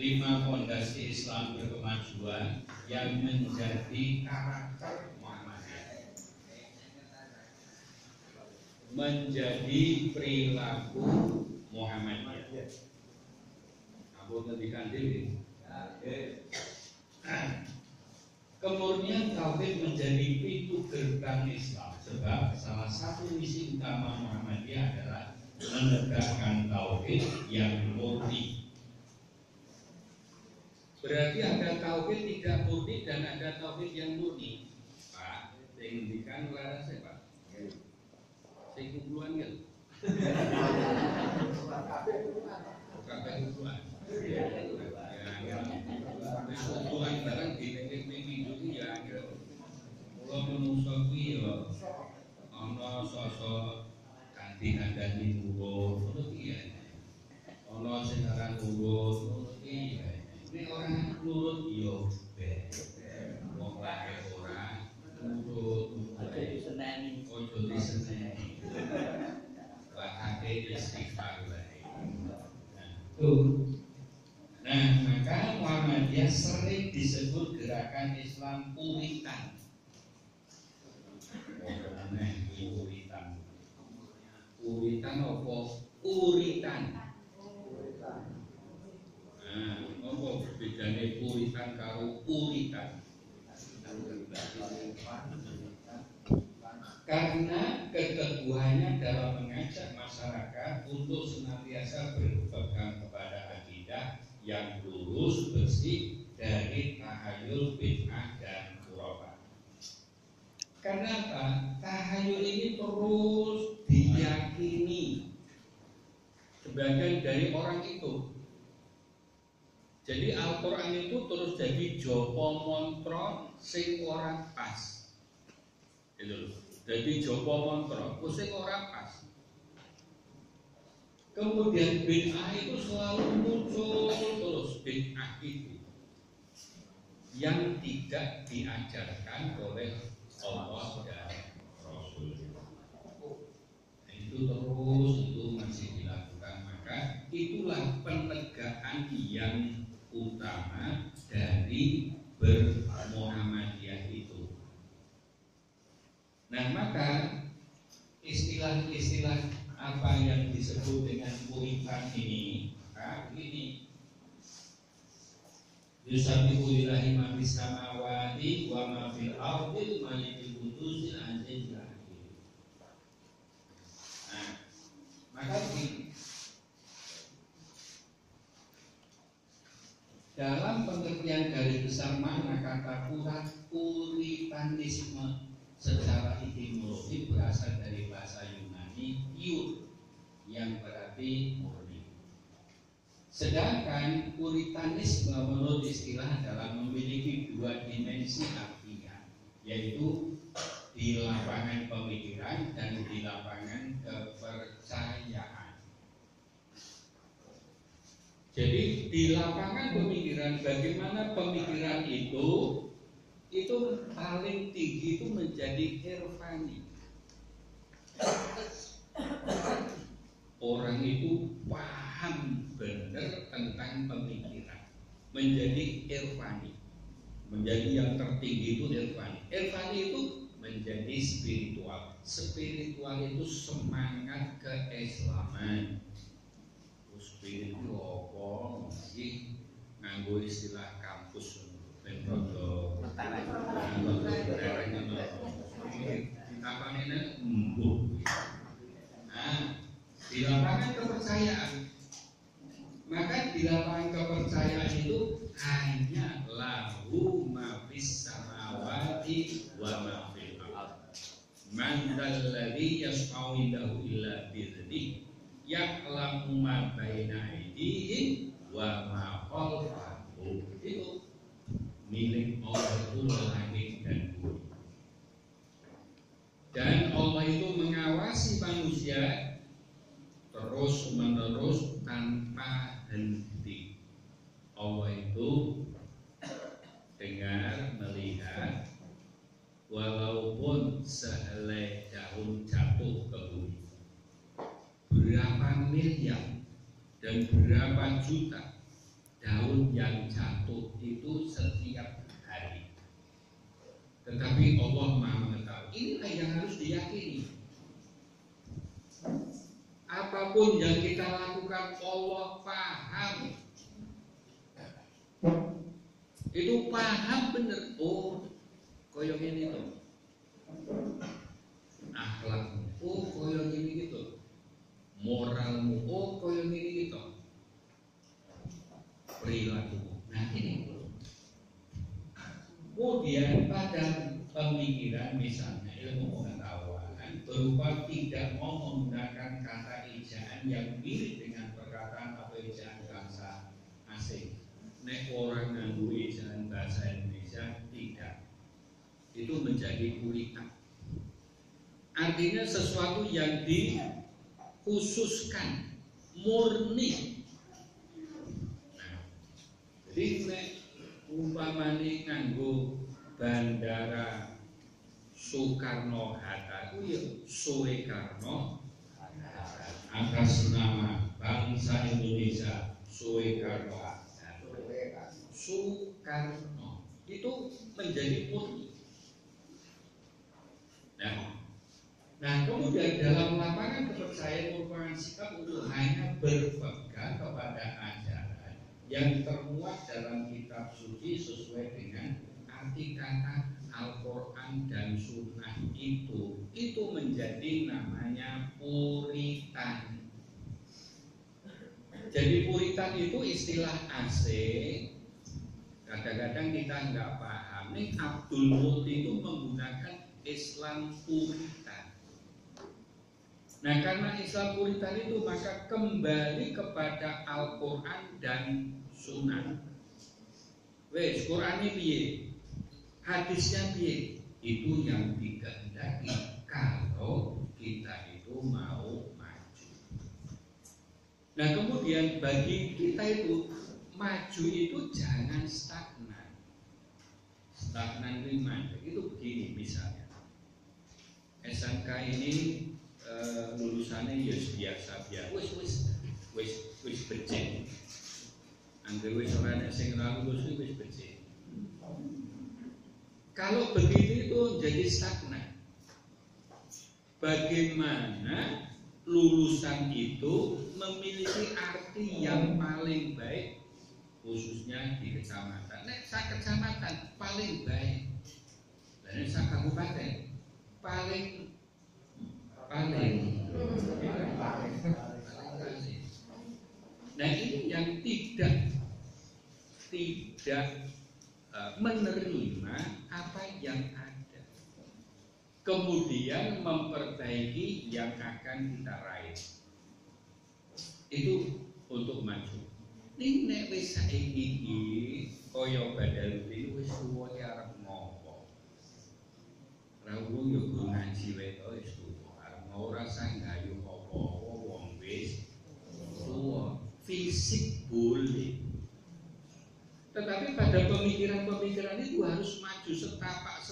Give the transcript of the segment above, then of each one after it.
5 fondasi Islam berkemajuan yang menjadi karakter Muhammadiyah, menjadi perilaku Muhammadiyah. Aku ngendikan diri. Kemurnian tauhid menjadi pintu gerbang Islam, sebab salah satu misi utama Muhammadiyah adalah menegakkan tauhid yang murni. Berarti ada tauhid tidak murni dan ada tauhid yang murni. Pak, saya ngendikan lara saya, Pak. Saya kumpulan kan? Sampai kumpulan. Kumpulan barang di minggu ini ya. Kalau menusuk ya, ono sosok ganti-ganti nurut, nurut iya. Ono sekarang nurut iya. Ini orang nurut yo, wong lagi orang nurut, ojo diseneni, bahake istighfar bae. Nah, maka Muhammadiyah sering disebut gerakan Islam puritan. Uritan apa? Uritan. Nah, apa bedanya puritan karo uritan? Karena keteguhannya dalam mengajak masyarakat untuk senantiasa berpegang kepada akidah yang lurus bersih dari tahayul, bid'ah dan khurafat. Karena apa? Tahayul ini terus diyakini sebagian dari orang itu. Jadi Al-Quran itu terus jadi jopo montron sing ora pas. Itu. Jadi jopo montron sing ora pas. Kemudian bid'ah itu selalu muncul terus, bid'ah itu yang tidak diajarkan oleh Allah dan Rasul. Itu terus itu masih dilakukan, maka itulah penegakan yang utama dari bermuhammadiyah itu. Nah, maka istilah-istilah apa yang disebut dengan puritan ini, maka ini yusabihu lillahi ma fis samawati wa ma fil ardi malikul qudusil azizil hakim. Nah, maka begini, dalam pengertian dari besar makna kata puritanisme secara etimologi berasal dari bahasa Yunani pur yang berarti murni. Sedangkan puritanisme menurut istilah adalah memiliki dua dimensi artinya, yaitu di lapangan pemikiran dan di lapangan kepercayaan. Jadi di lapangan pemikiran, bagaimana pemikiran itu paling tinggi itu menjadi irfani. Orang itu paham benar tentang pemikiran, menjadi irfani, menjadi yang tertinggi itu irfani. Irfani itu menjadi spiritual. Spiritual itu semangat keislaman. Spiritual apa? Iki nganggo istilah kampus ben rodo. Apa ini embuh. Nah, di lapangan kepercayaan, maka di lapangan kepercayaan itu hanya lahu ma fis samawati wa ma fil ardh. Man dzalladzi yashfa'u indahu illa bi'idznihi ya'lamu ma baina aydihim wa ma khalfahum. Itu milik Allah itu langit dan bumi. Dan Allah itu mengawasi manusia terus menerus tanpa henti. Allah itu dengar, melihat, walaupun sehelai daun jatuh ke bumi, berapa miliar dan berapa juta daun yang jatuh itu setiap hari. Tetapi Allah Maha mengetahui. Inilah yang harus diyakini. Apapun yang kita lakukan Allah paham. Itu paham bener. Oh, koyo ini tuh. Akhlakmu. Oh, koyo ini gitu. Moralmu. Oh, koyo ini gitu. Perilaku. Nah ini. Kemudian pada pemikiran misalnya ilmu pengetahuan berupa tidak mau menggunakan kata ejaan yang mirip dengan perkataan atau ejaan bangsa asing. Nek orang nganggo ejaan bahasa Indonesia tidak. Itu menjadi puritan. Artinya sesuatu yang dikhususkan, murni. Nah, jadi nek umpamane nganggo bandara Soekarno-Hatta itu ya Soekarno atas nama bangsa Indonesia Soekarno-Hatta. Soekarno itu menjadi murni. Nah kemudian dalam lapangan kepercayaan merupakan sikap untuk hanya berpegang kepada ajaran yang termuat dalam kitab suci sesuai dengan arti kata Al-Quran dan Sunnah itu menjadi namanya puritan. Jadi puritan itu istilah asing. Kadang-kadang kita nggak paham. Nih Abdul Muti itu menggunakan Islam puritan. Nah karena Islam puritan itu maka kembali kepada Al-Quran dan Sunnah. Wes Qurannya piye, hadisnya piye, itu yang dikehendaki kalau kita itu mau maju. Nah kemudian bagi kita itu maju itu jangan stagnan. Stagnan itu begini misalnya. SMK ini lulusannya ya biasa-biasa. Wis becik. Angger wis ora nek sing ora lulus wis becik. Kalau begitu itu jadi stagnan. Bagaimana lulusan itu memiliki arti yang paling baik khususnya di kecamatan. Nek sak kecamatan paling baik. Dan sak kabupaten paling. Nah ini yang tidak menerima apa yang ada, kemudian memperbaiki yang akan kita raih. Itu untuk maju. Ini nek wis saiki iki kaya Badaludin wis tuwa ki arep ngopo. Rawuh yo ngaji wae to wis tuwa. Arep ora sanggayu apa-apa wong wis tuwa. Fisik boleh. Tetapi pada pemikiran-pemikiran itu harus maju setapak.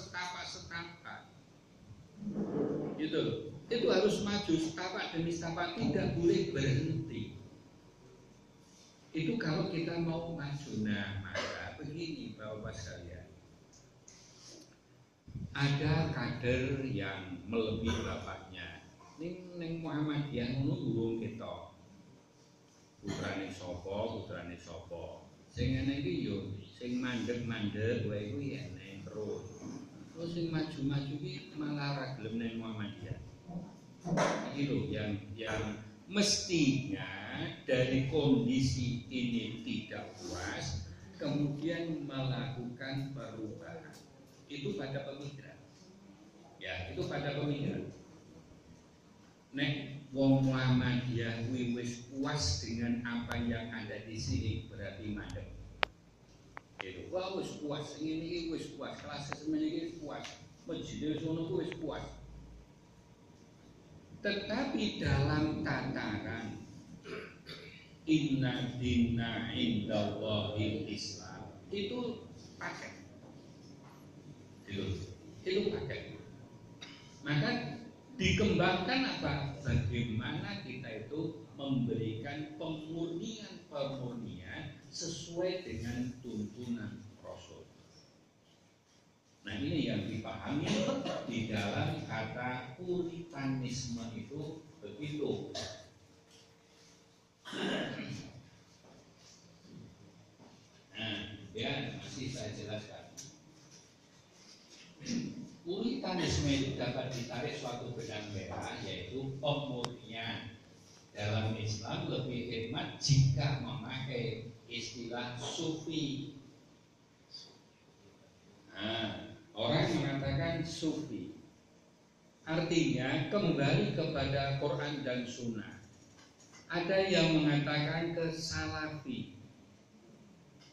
Gitu. Itu harus maju setapak demi setapak, tidak boleh berhenti. Itu kalau kita mau maju. Nah, maka begini Bapak sekalian. Ada kader yang melebihi bapaknya. Ning Muhammadiyah ngono durung ketok. Putrane sapa. Sing ngene iki yo sing mandeg-mandeg wae iku ene terus. Terus sing maju-maju iki malah ora gelem nang Muhammadiyah. Iki lho yang mestinya dari kondisi ini tidak puas kemudian melakukan perubahan. Itu pada pemikiran. Ya, itu pada pemikiran. Nek wong Muhammadiyah kuwi wis puas dengan apa yang ada di sini berarti mandek. Gitu. Wah wis puas, ini wis puas, kelas semen iki puas, masjid sono wis puas. Tetapi dalam tataran inna dinna indallahil Islam itu paket. Itu paket. Maka dikembangkan apa? Bagaimana kita itu memberikan pemurnian sesuai sesuai dengan tuntunan Rasul. Nah ini yang dipahami di dalam kata puritanisme itu begitu. Nah, ya masih saya jelaskan. Puritanisme itu dapat ditarik suatu benang merah, yaitu pemurnian. Dalam Islam lebih hikmat jika memakai istilah sufi. Nah, orang mengatakan sufi artinya kembali kepada Quran dan Sunnah. Ada yang mengatakan ke salafi.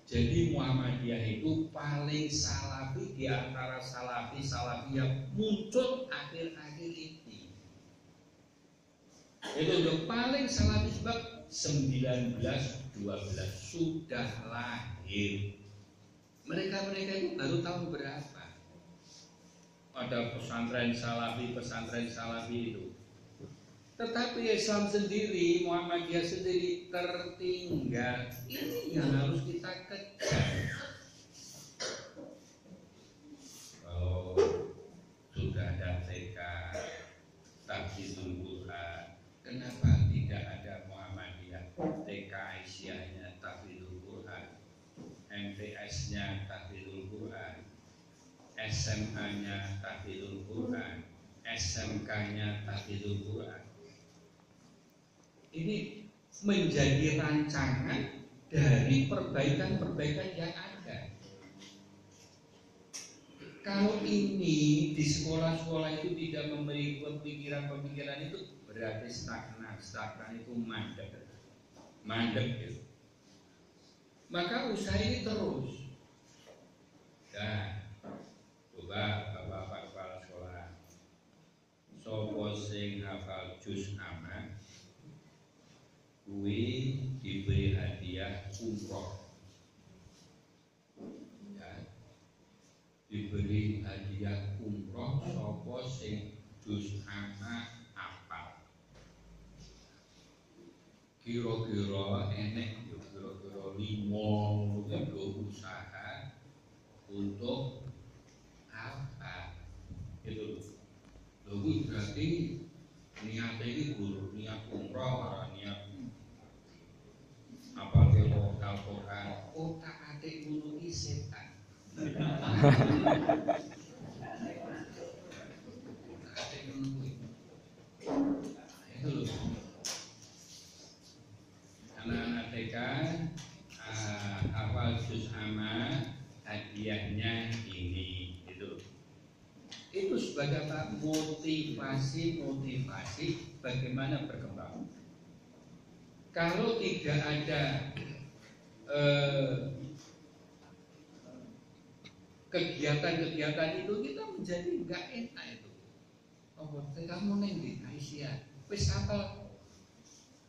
Jadi Muhammadiyah itu paling salafi di antara salafi yang muncul akhir-akhir ini. Itu udah paling salafi sebab 1912 sudah lahir. Mereka itu baru tahun berapa? Ada pesantren salafi itu. Tetapi Islam sendiri, Muhammadiyah sendiri tertinggal. Ini yang harus kita kejar. Kalau sudah ada TK, Tahfidzul Quran, kenapa tidak ada Muhammadiyah? TK Aisyahnya Tahfidzul Quran, MTS-nya Tahfidzul Quran, SMA-nya Tahfidzul Quran, SMK-nya Tahfidzul Quran. Ini menjadi rancangan dari perbaikan-perbaikan yang ada. Kalau ini di sekolah-sekolah itu tidak memberi pemikiran-pemikiran itu berarti stagnan itu mandek gitu. Maka usaha ini terus. Dan coba bapak-bapak kepala sekolah, sopo sing hafal juz amma kuwi diberi hadiah umroh. Ya, diberi hadiah umroh sopo sing juz amma apal. Kira-kira enek yo kira-kira 5 usaha untuk apa? Itu lho berarti niatnya ini guru niat umroh, niat apa kalau Al-Quran, tak ada guru setan. Itu loh. Anak-anak TK hafal juz amma hadiahnya ini itu. Itu sebagai apa? Motivasi bagaimana berkembang. Kalau tidak ada kegiatan-kegiatan itu kita menjadi enggak enak itu. Oh, kamu neng di Aisyah, wis hafal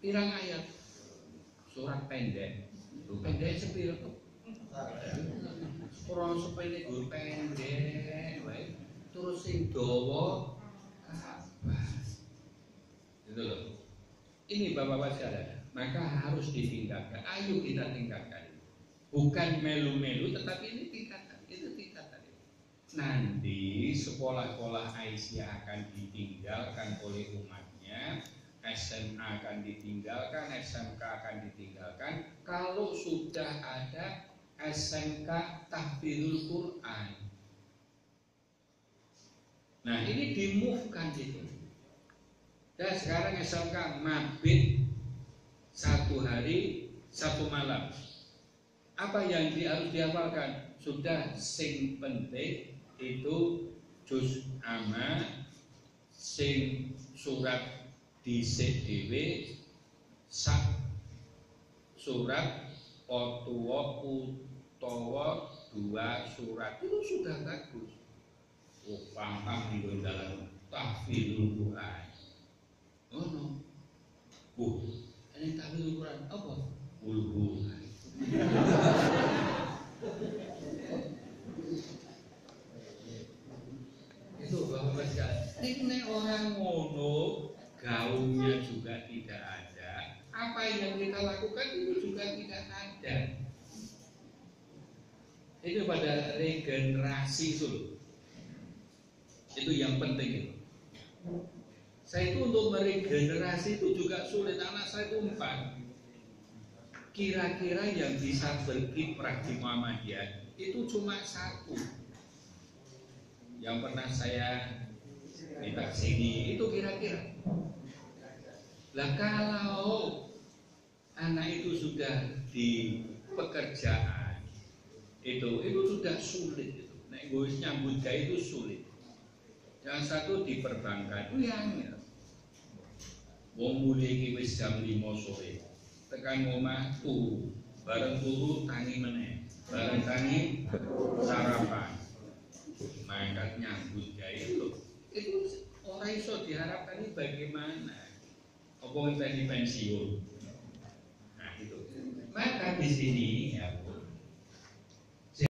pirang ayat surat pendek. Lu pendek sepiro tuh? Kurang sepele gur pendek, wae. Terus sing dawa apa? Itu loh. Ini bapak-bapak sekalian. Maka harus ditingkatkan. Ayo kita tingkatkan. Bukan melu-melu, tetapi ini tingkatkan. Itu tingkatkan. Nanti sekolah-sekolah Aisyah akan ditinggalkan oleh umatnya, SMA akan ditinggalkan, SMK akan ditinggalkan. Kalau sudah ada SMK Tahfidzul Quran. Nah ini di-move-kan itu. Dan sekarang SMK mabit 1 hari 1 malam. Apa yang harus dihafalkan? Sudah sing penting itu juz amma, sing surat dhisik dhewe, sak surat utawa 2 surat itu sudah bagus. Oh, paham di dalam tahfidzul Quran. Oh no. Ini tahfidzul Quran apa? Ulhu. Itu bapak sekalian. Ini orang ngono, gaungnya juga tidak ada. Apa yang kita lakukan itu juga tidak ada. Itu pada regenerasi itu loh. Itu yang penting itu. Saya itu untuk meregenerasi itu juga sulit. Anak saya itu 4. Kira-kira yang bisa berkiprah di Muhammadiyah itu cuma 1. Yang pernah saya minta sini itu kira-kira. Lah kalau anak itu sudah di pekerjaan itu sudah sulit itu. Nek gue nyambut gawe itu sulit. Yang satu di perbankan itu yang wong mulai iki wis jam 5 sore. Tekan omah turu, bareng turu tangi meneh. Bareng tangi sarapan. Mangkat nyambut gawe itu ora iso diharapkan ini bagaimana. Apa kita di pensiun? Nah itu. Maka di sini ya